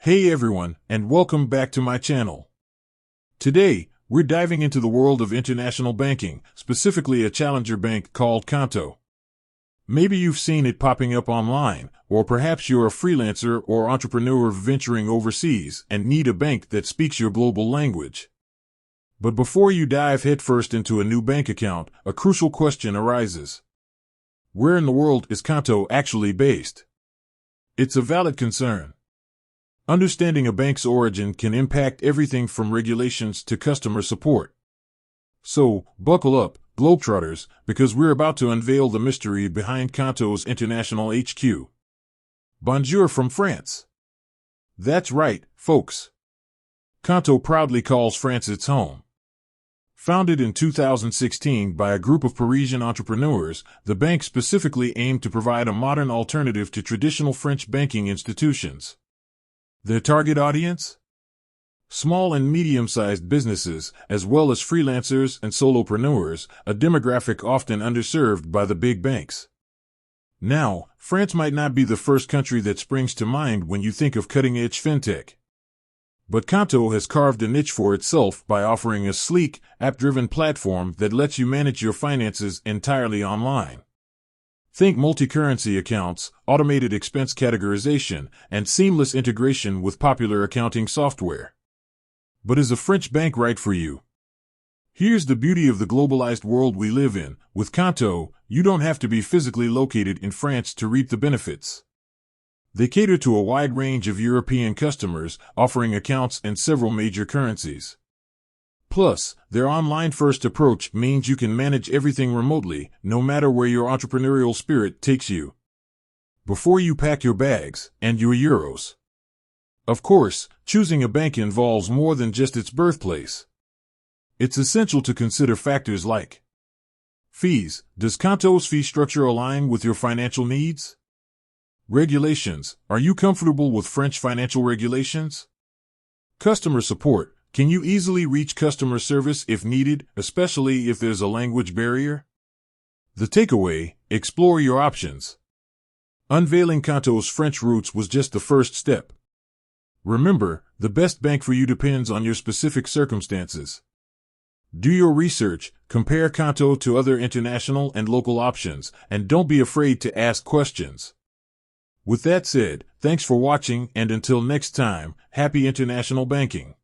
Hey everyone, and welcome back to my channel. Today, we're diving into the world of international banking, specifically a challenger bank called Qonto. Maybe you've seen it popping up online, or perhaps you're a freelancer or entrepreneur venturing overseas and need a bank that speaks your global language. But before you dive headfirst into a new bank account, a crucial question arises. Where in the world is Qonto actually based? It's a valid concern. Understanding a bank's origin can impact everything from regulations to customer support. So, buckle up, Globetrotters, because we're about to unveil the mystery behind Qonto's international HQ. Bonjour from France. That's right, folks. Qonto proudly calls France its home. Founded in 2016 by a group of Parisian entrepreneurs, the bank specifically aimed to provide a modern alternative to traditional French banking institutions. Their target audience? Small and medium-sized businesses, as well as freelancers and solopreneurs, a demographic often underserved by the big banks. Now, France might not be the first country that springs to mind when you think of cutting-edge fintech. But Qonto has carved a niche for itself by offering a sleek, app-driven platform that lets you manage your finances entirely online. Think multi-currency accounts, automated expense categorization, and seamless integration with popular accounting software. But is a French bank right for you? Here's the beauty of the globalized world we live in. With Qonto, you don't have to be physically located in France to reap the benefits. They cater to a wide range of European customers, offering accounts in several major currencies. Plus, their online-first approach means you can manage everything remotely, no matter where your entrepreneurial spirit takes you. Before you pack your bags and your euros. Of course, choosing a bank involves more than just its birthplace. It's essential to consider factors like fees. Does Qonto's fee structure align with your financial needs? Regulations. Are you comfortable with French financial regulations? Customer support. Can you easily reach customer service if needed, especially if there's a language barrier? The takeaway: explore your options. Unveiling Qonto's French roots was just the first step. Remember, the best bank for you depends on your specific circumstances. Do your research, compare Qonto to other international and local options, and don't be afraid to ask questions. With that said, thanks for watching, and until next time, happy international banking.